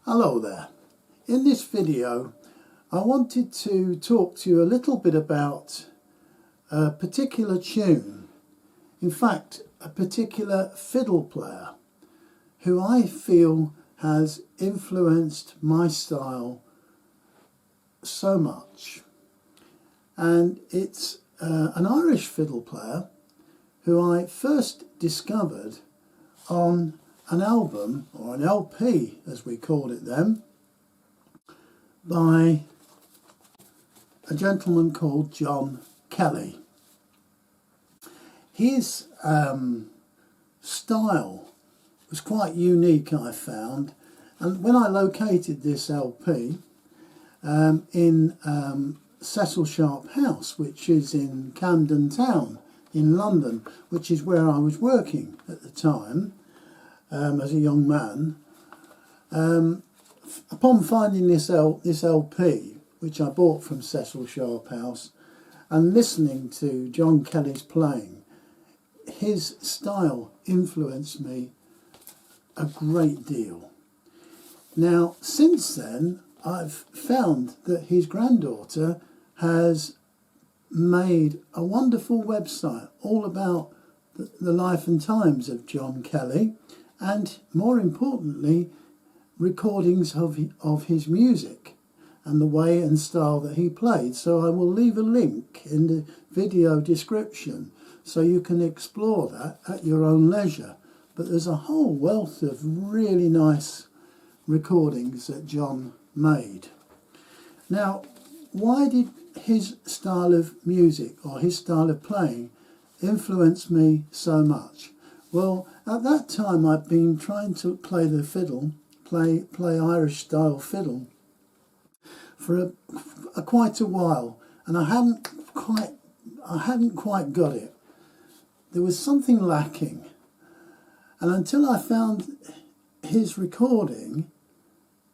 Hello there. In this video I wanted to talk to you a little bit about a particular tune, in fact a particular fiddle player who I feel has influenced my style so much. And it's an Irish fiddle player who I first discovered on an album, or an LP as we called it then, by a gentleman called John Kelly. His style was quite unique, I found, and when I located this LP in Cecil Sharp House, which is in Camden Town in London, which is where I was working at the time as a young man, upon finding this LP, which I bought from Cecil Sharp House, and listening to John Kelly's playing, his style influenced me a great deal. Now, since then, I've found that his granddaughter has made a wonderful website all about the life and times of John Kelly, and more importantly, recordings of his music and the way and style that he played. So I will leave a link in the video description so you can explore that at your own leisure. But there's a whole wealth of really nice recordings that John made. Now, why did his style of music or his style of playing influence me so much? Well, at that time I'd been trying to play the fiddle, play Irish style fiddle for quite a while, and I hadn't quite got it. There was something lacking, and until I found his recording,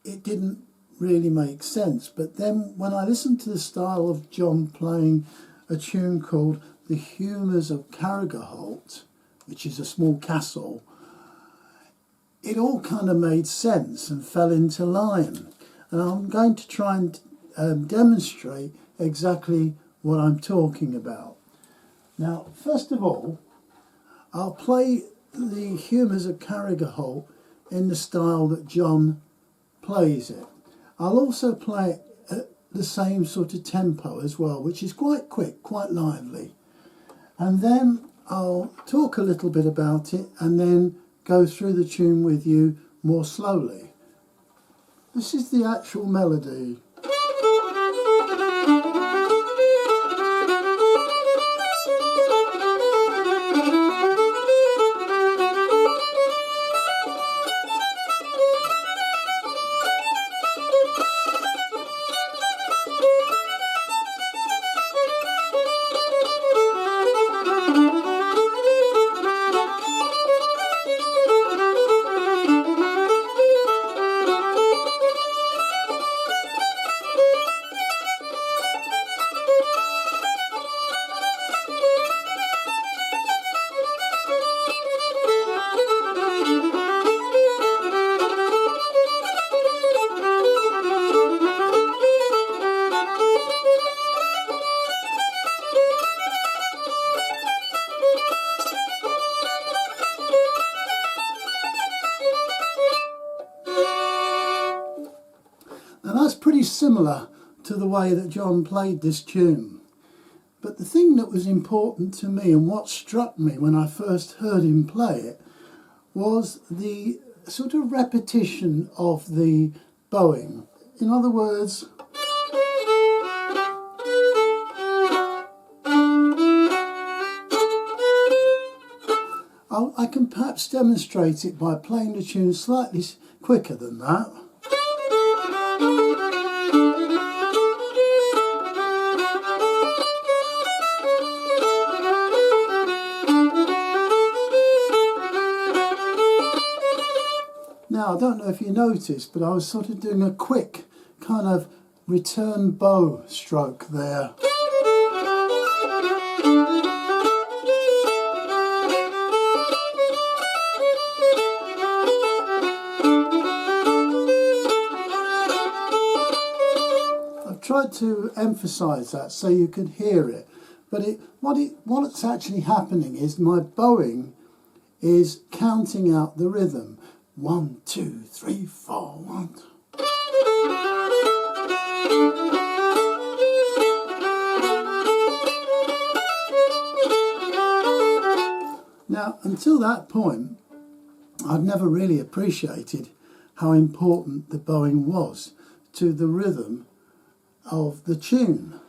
it didn't really make sense. But then when I listened to the style of John playing a tune called The Humours of Carrigaholt, which is a small castle, it all kind of made sense and fell into line. And I'm going to try and demonstrate exactly what I'm talking about. Now, first of all, I'll play the Humours of Carrigaholt in the style that John plays it. I'll also play it at the same sort of tempo as well, which is quite quick, quite lively. And then I'll talk a little bit about it and then go through the tune with you more slowly. This is the actual melody. And that's pretty similar to the way that John played this tune. But the thing that was important to me and what struck me when I first heard him play it was the sort of repetition of the bowing. In other words, I can perhaps demonstrate it by playing the tune slightly quicker than that. Now, I don't know if you noticed, but I was sort of doing a quick kind of return bow stroke there. Now, I don't know if you noticed, but I was sort of doing a quick kind of tried to emphasise that so you could hear it. But what's actually happening is my bowing is counting out the rhythm. 1, 2, 3, 4, 1. Now, until that point, I'd never really appreciated how important the bowing was to the rhythm of the tune.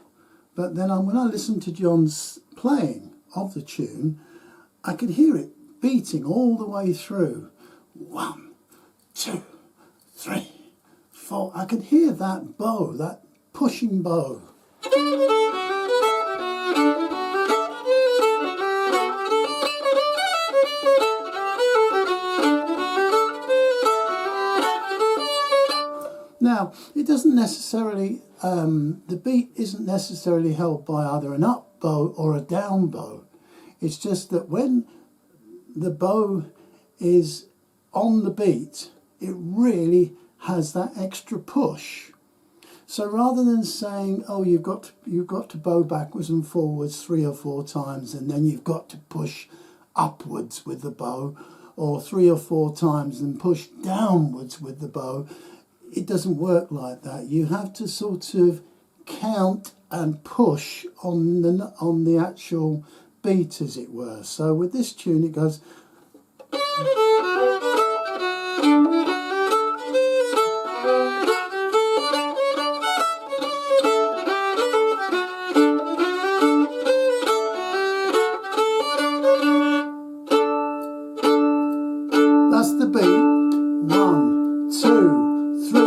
But then when I listened to John's playing of the tune, I could hear it beating all the way through. 1, 2, 3, 4. I could hear that bow, that pushing bow. Now, it doesn't necessarily, the beat isn't necessarily held by either an up bow or a down bow. It's just that when the bow is on the beat, it really has that extra push. So rather than saying, oh, you've got to bow backwards and forwards 3 or 4 times, and then you've got to push upwards with the bow, or 3 or 4 times and push downwards with the bow, it doesn't work like that. You have to sort of count and push on the actual beat, as it were. So with this tune, it goes. That's the beat. 1, 2, 3,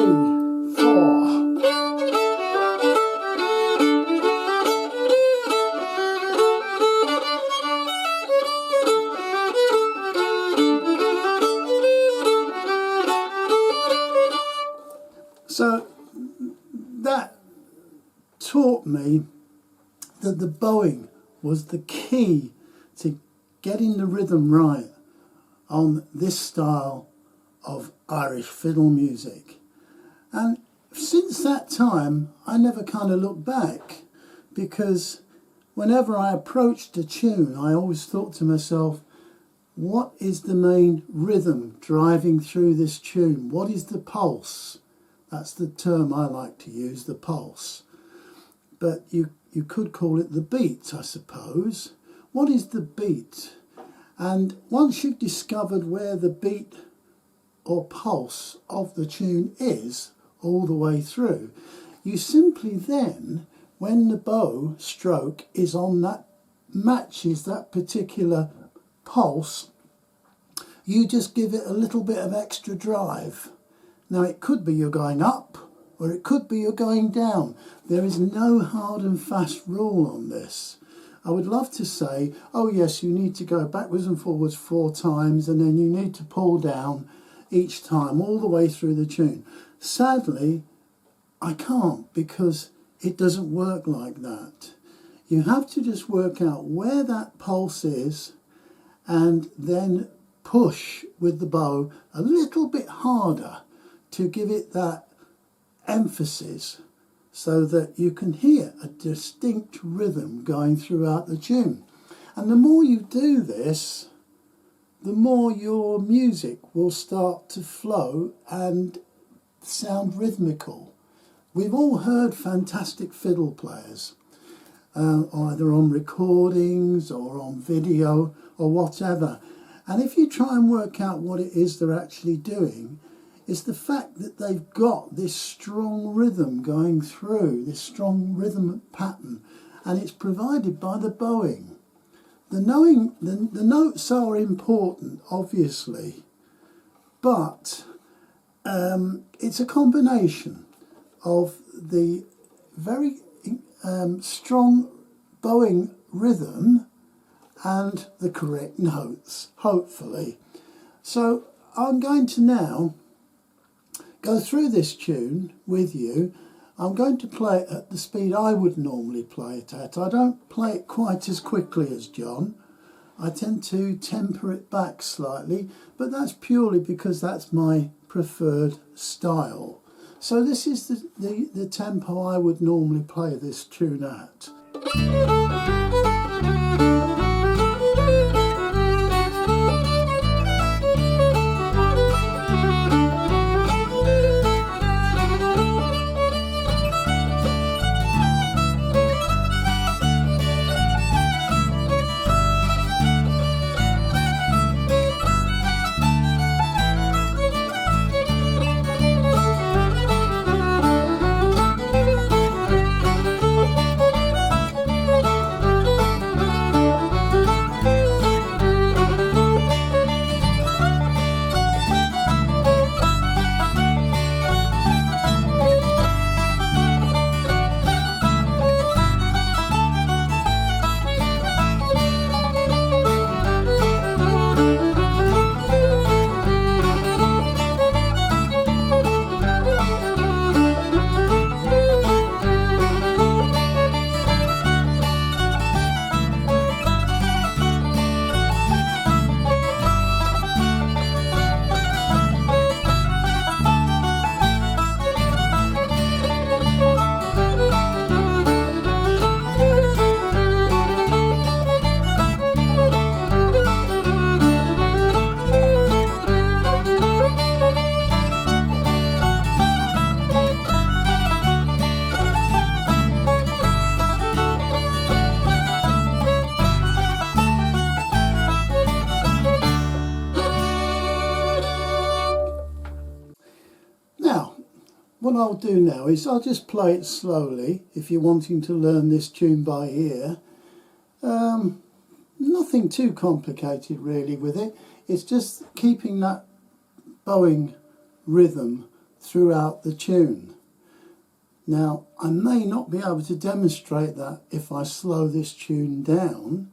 4. So that taught me that the bowing was the key to getting the rhythm right on this style of Irish fiddle music. And since that time, I never kind of looked back, because whenever I approached a tune, I always thought to myself, what is the main rhythm driving through this tune? What is the pulse? That's the term I like to use, the pulse. But you could call it the beat, I suppose. What is the beat? And once you've discovered where the beat or pulse of the tune is all the way through, you simply then, when the bow stroke is on that, matches that particular pulse, you just give it a little bit of extra drive. Now, it could be you're going up, or it could be you're going down. There is no hard and fast rule on this. I would love to say, oh yes, you need to go backwards and forwards 4 times, and then you need to pull down each time all the way through the tune. Sadly, I can't, because it doesn't work like that. You have to just work out where that pulse is and then push with the bow a little bit harder to give it that emphasis, so that you can hear a distinct rhythm going throughout the tune. And the more you do this, the more your music will start to flow and sound rhythmical. We've all heard fantastic fiddle players, either on recordings or on video or whatever. And if you try and work out what it is they're actually doing, it's the fact that they've got this strong rhythm going through, this strong rhythm pattern, and it's provided by the bowing. The notes are important, obviously, but it's a combination of the very strong bowing rhythm and the correct notes, hopefully. So I'm going to now go through this tune with you. I'm going to play it at the speed I would normally play it at. I don't play it quite as quickly as John. I tend to temper it back slightly, but that's purely because that's my preferred style. So this is the tempo I would normally play this tune at. Now, what I'll do now is I'll just play it slowly if you're wanting to learn this tune by ear. Nothing too complicated really with it. It's just keeping that bowing rhythm throughout the tune. Now, I may not be able to demonstrate that if I slow this tune down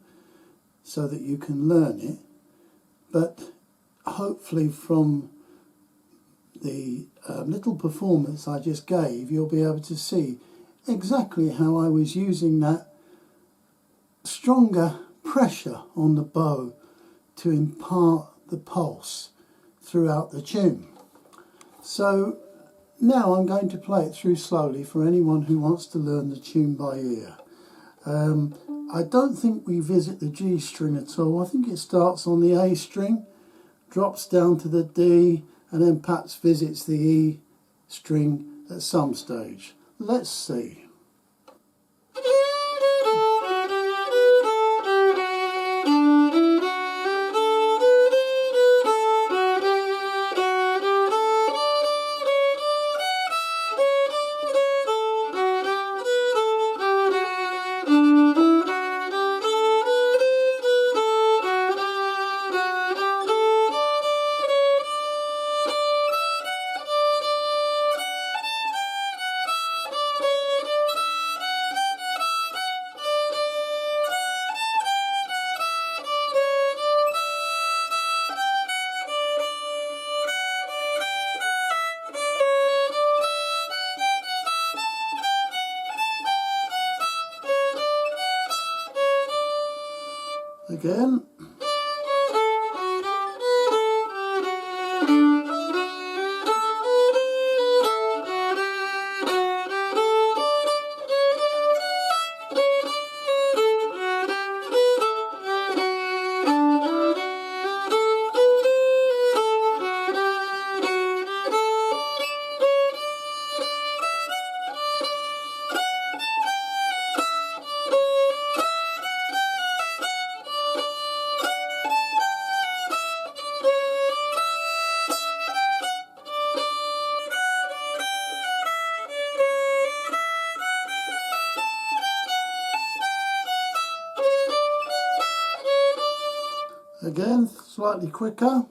so that you can learn it, but hopefully from the little performance I just gave, you'll be able to see exactly how I was using that stronger pressure on the bow to impart the pulse throughout the tune. So now I'm going to play it through slowly for anyone who wants to learn the tune by ear. I don't think we visit the G string at all. I think it starts on the A string, drops down to the D, and then perhaps visits the E string at some stage. Let's see. Again. Again, slightly quicker.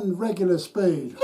and regular speed.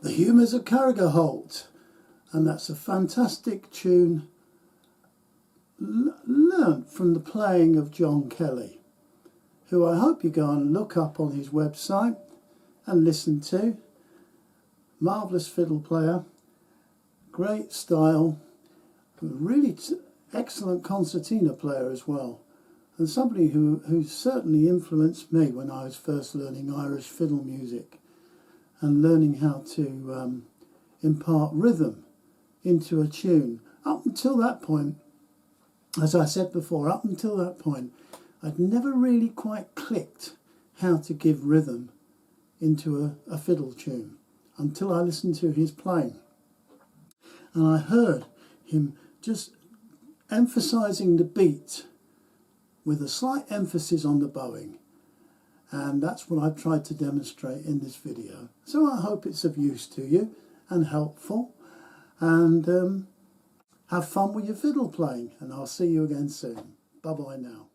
The Humours of Carrigaholt, and that's a fantastic tune learnt from the playing of John Kelly, who I hope you go and look up on his website and listen to. Marvellous fiddle player, great style, really excellent concertina player as well, and somebody who certainly influenced me when I was first learning Irish fiddle music and learning how to impart rhythm into a tune. Up until that point, as I said before, up until that point, I'd never really quite clicked how to give rhythm into a fiddle tune until I listened to his playing. And I heard him just emphasising the beat with a slight emphasis on the bowing. And that's what I've tried to demonstrate in this video. So I hope it's of use to you and helpful. And have fun with your fiddle playing. And I'll see you again soon. Bye-bye now.